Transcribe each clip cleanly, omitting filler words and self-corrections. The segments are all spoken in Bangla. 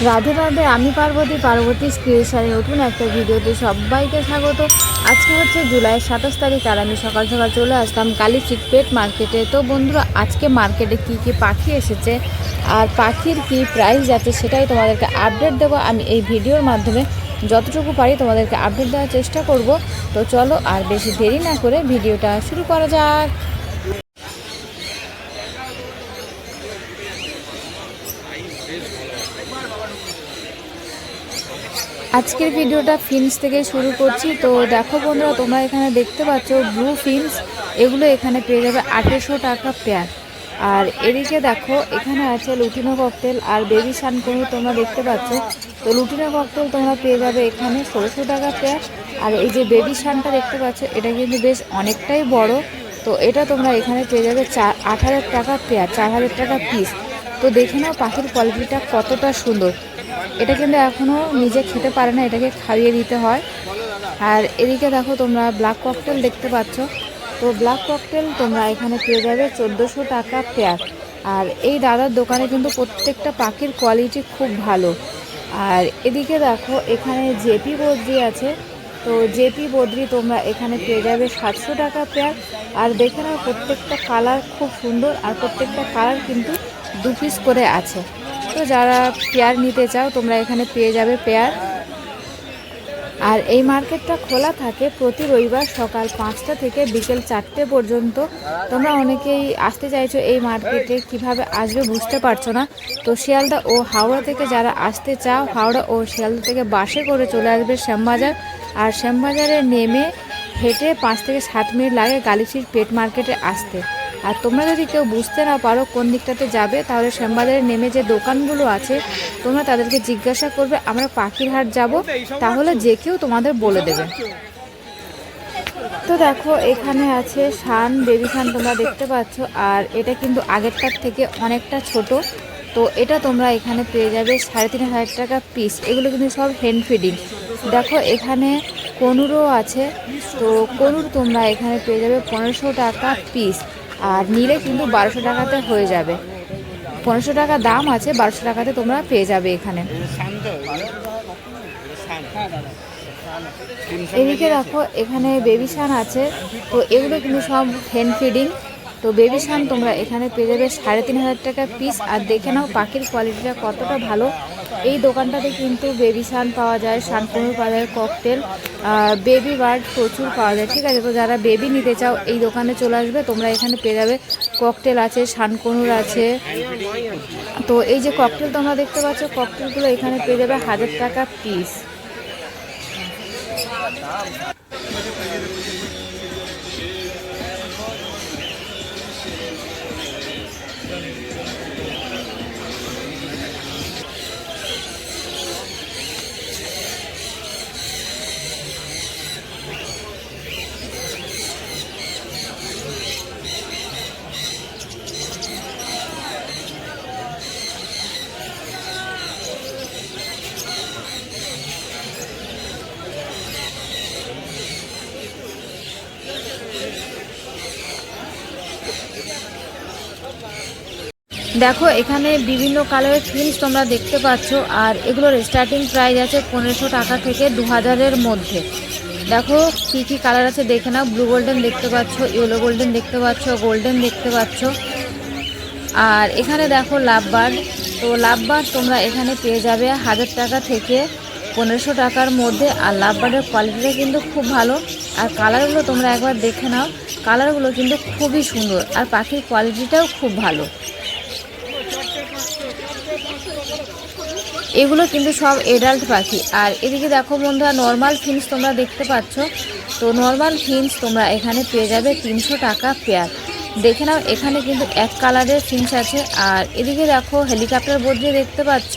রাধে রাধে, আমি পার্বতী ক্রিয়েশনের নতুন একটা ভিডিওতে সবাইকে স্বাগত। আজকে হচ্ছে জুলাই 27 তারিখ, আর আমি সকাল সকাল চলে আসলাম কালীচিট পেট মার্কেটে। তো বন্ধুরা, আজকে মার্কেটে কি কি পাখি এসেছে আর পাখির কি প্রাইস যাচ্ছে সেটাই তোমাদেরকে আপডেট দেবো। আমি এই ভিডিওর মাধ্যমে যতটুকু পারি তোমাদেরকে আপডেট দেওয়ার চেষ্টা করব। তো চলো আর বেশি দেরি না করে ভিডিওটা শুরু করা যাক। আজকের ভিডিওটা ফিন্স থেকে শুরু করছি। তো দেখো বন্ধুরা, তোমরা এখানে দেখতে পাচ্ছ ব্লু ফিন্স, এগুলো এখানে পেয়ে যাবে 2800 টাকা পেয়ার। আর এদিকে দেখো এখানে আছে লুটিনো ককটেল আর বেবি সানকনু, তোমরা দেখতে পাচ্ছ। তো লুটিনো ককটেল তোমরা পেয়ে যাবে এখানে 1600 টাকা পেয়ার। আর এই যে বেবি সানটা দেখতে পাচ্ছ, এটা কিন্তু বেশ অনেকটাই বড়। তো এটা তোমরা এখানে পেয়ে যাবে 8000 টাকা পেয়ার, 4000 টাকা পিস। তো দেখে নাও পাখির কোয়ালিটিটা কতটা সুন্দর। এটা কিন্তু এখনও নিজে খেতে পারে না, এটাকে খাইয়ে দিতে হয়। আর এদিকে দেখো তোমরা ব্ল্যাক ককটেল দেখতে পাচ্ছ। তো ব্ল্যাক ককটেল তোমরা এখানে পেয়ে যাবে 1400 টাকা পেয়ার। আর এই দাদার দোকানে কিন্তু প্রত্যেকটা পাখির কোয়ালিটি খুব ভালো। আর এদিকে দেখো এখানে জেপি বদ্রি আছে। তো জেপি বদ্রি তোমরা এখানে পেয়ে যাবে 700 টাকা পেয়ার। আর দেখে নাও প্রত্যেকটা কালার খুব সুন্দর, আর প্রত্যেকটা কালার কিন্তু 2 পিস করে আছে। তো যারা পেয়ার নিতে চাও তোমরা এখানে পেয়ে যাবে পেয়ার। আর এই মার্কেটটা খোলা থাকে প্রতি রবিবার সকাল 5টা থেকে বিকেল 4টে পর্যন্ত। তোমরা অনেকেই আসতে চাইছো এই মার্কেটে, কিভাবে আসবে বুঝতে পারছো না। তো শিয়ালদা ও হাওড়া থেকে যারা আসতে চাও, হাওড়া ও শিয়ালদা থেকে বাসে করে চলে আসবে শ্যামবাজার। আর শ্যামবাজারে নেমে হেঁটে 5 থেকে 7 মিনিট লাগে কালীচিট পেট মার্কেটে আসতে। আর তোমরা যদি কেউ বুঝতে না পারো কোন দিকটাতে যাবে, তাহলে শ্যামবাজারে নেমে যে দোকানগুলো আছে তোমরা তাদেরকে জিজ্ঞাসা করবে আমরা পাখির হাট যাব, তাহলে যে কেউ তোমাদের বলে দেবে। তো দেখো এখানে আছে শান, বেবি শান তোমরা দেখতে পাচ্ছ। আর এটা কিন্তু আগেরটার থেকে অনেকটা ছোট। তো এটা তোমরা এখানে পেয়ে যাবে 3500 টাকা পিস। এগুলো কিন্তু সব হ্যান্ড ফিডিং। দেখো এখানে কনুরও আছে। তো কনুর তোমরা এখানে পেয়ে যাবে 1500 টাকা পিস। আর নিলে কিন্তু 1200 টাকাতে হয়ে যাবে। 1500 টাকা দাম আছে, 1200 টাকাতে তোমরা পেয়ে যাবে এখানে। এদিকে দেখো এখানে বেবি শান আছে। তো এগুলো কিন্তু সব হ্যান্ড ফিডিং। তো বেবি শান তোমরা এখানে পেয়ে যাবে 3500 টাকা পিস। আর দেখে নাও পাখির কোয়ালিটিটা কতটা ভালো। এই দোকানটাতে কিন্তু বেবি শান পাওয়া যায়, শানকনুর পাওয়া যায়, ককটেল, বেবি বার্ড প্রচুর পাওয়া যায়। ঠিক আছে, তো যারা বেবি নিতে চাও এই দোকানে চলে আসবে। তোমরা এখানে পেয়ে যাবে ককটেল আছে, শানকনুর আছে। তো এই যে ককটেল তোমরা দেখতে পাচ্ছ, ককটেলগুলো এখানে পেয়ে যাবে 1000 টাকা পিস। দেখো এখানে বিভিন্ন কালারের ফিন্স তোমরা দেখতে পাচ্ছ। আর এগুলোর স্টার্টিং প্রাইস আছে 1500 টাকা থেকে 2000-এর মধ্যে। দেখো কি কি কালার আছে দেখে নাও। ব্লু গোল্ডেন দেখতে পাচ্ছ, ইয়েলো গোল্ডেন দেখতে পাচ্ছ, গোল্ডেন দেখতে পাচ্ছ। আর এখানে দেখো লাভবার্ড, তো লাভবার্ড তোমরা এখানে পেয়ে যাবে 1000 টাকা থেকে 1500 টাকার মধ্যে। আর লাভবার্ডের কোয়ালিটিটা কিন্তু খুব ভালো, আর কালারগুলো তোমরা একবার দেখে নাও, কালারগুলো কিন্তু খুবই সুন্দর, আর পাখির কোয়ালিটিটাও খুব ভালো। এগুলো কিন্তু সব এডাল্ট পাখি। আর এদিকে দেখো বন্ধুরা নর্মাল ফিন্স তোমরা দেখতে পাচ্ছ, তো নর্মাল ফিন্স তোমরা এখানে পেয়ে যাবে 300 টাকা পেয়ার। দেখে নাও এখানে কিন্তু এক কালারের ফিন্স আছে। আর এদিকে দেখো হেলিকপ্টার বদ্রি দেখতে পাচ্ছ,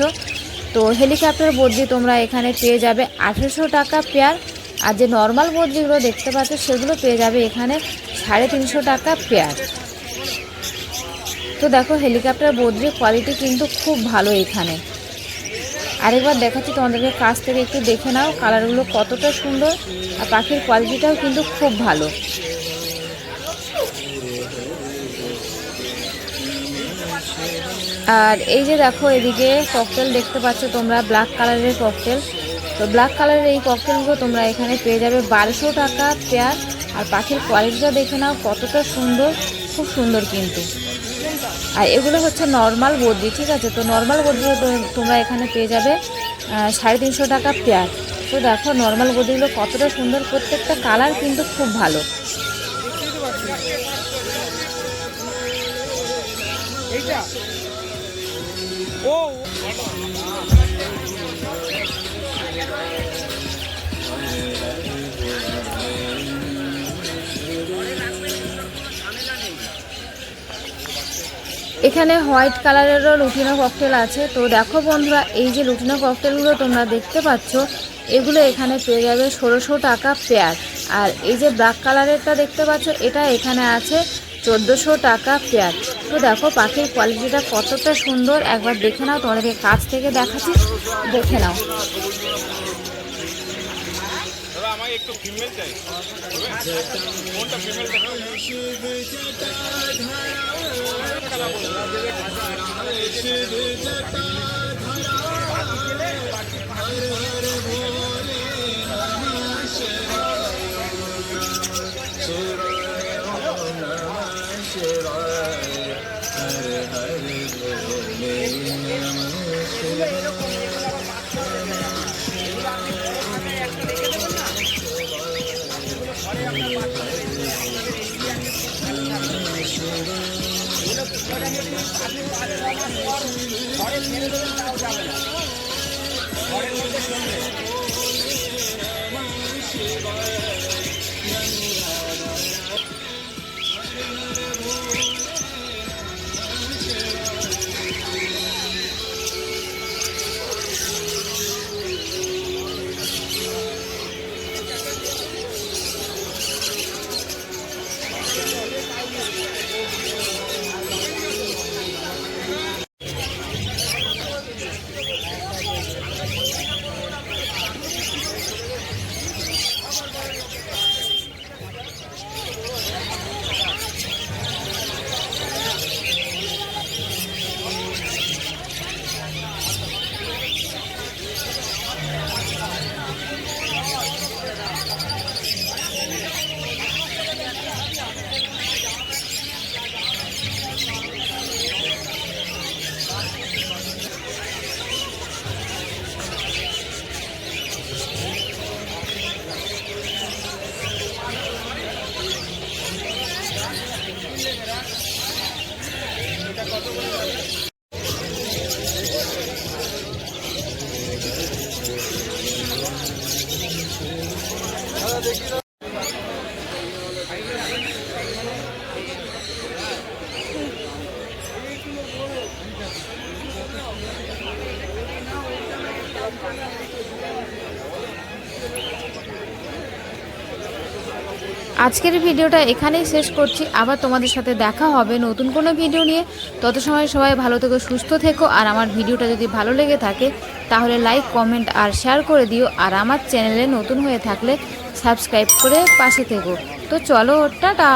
তো হেলিকপ্টার বদ্রি তোমরা এখানে পেয়ে যাবে 1800 টাকা পেয়ার। আর যে নর্মাল বদ্রিগুলো দেখতে পাচ্ছ সেগুলো পেয়ে যাবে এখানে 350 টাকা পেয়ার। তো দেখো হেলিকপ্টার বদ্রির কোয়ালিটি কিন্তু খুব ভালো এখানে। আরেকবার দেখাচ্ছি তোমাদেরকে কাছ থেকে, একটু দেখে নাও কালারগুলো কতটা সুন্দর, আর পাখির কোয়ালিটিটাও কিন্তু খুব ভালো। আর এই যে দেখো এদিকে ককটেল দেখতে পাচ্ছ তোমরা, ব্ল্যাক কালারের ককটেল। তো ব্ল্যাক কালারের এই ককটেলগুলো তোমরা এখানে পেয়ে যাবে 1200 টাকা পেয়ার। আর পাখির কোয়ালিটিটা দেখে নাও কতটা সুন্দর, খুব সুন্দর কিন্তু। আর এগুলো হচ্ছে নর্মাল বদ্রি, ঠিক আছে। তো নর্মাল বদ্রি তোমরা এখানে পেয়ে যাবে 350 টাকা পেয়ার। তো দেখো নর্মাল বদ্রিগুলো কতটা সুন্দর, প্রত্যেকটা কালার কিন্তু খুব ভালো। এখানে হোয়াইট কালারেরও লুটিনো ককটেল আছে। তো দেখো বন্ধুরা এই যে লুটিনো ককটেলগুলো তোমরা দেখতে পাচ্ছ, এগুলো এখানে পেয়ে যাবে 1600 টাকা পেয়ার। আর এই যে ব্ল্যাক কালারেরটা দেখতে পাচ্ছ, এটা এখানে আছে 1400 টাকা পেয়ার। তো দেখো পাখির কোয়ালিটিটা কতটা সুন্দর, একবার দেখে নাও, তোমাদেরকে কাছ থেকে দেখাচ্ছি, দেখে নাও। আজকের ভিডিওটা এখানেই শেষ করছি। আবার তোমাদের সাথে দেখা হবে নতুন কোনো ভিডিও নিয়ে। তত সময় সবাই ভালো থেকো, সুস্থ থেকো। আর আমার ভিডিওটা যদি ভালো লেগে থাকে তাহলে লাইক, কমেন্ট আর শেয়ার করে দিও। আর আমার চ্যানেলে নতুন হয়ে থাকলে সাবস্ক্রাইব করে পাশে থেকো। তো চলো, টাটা।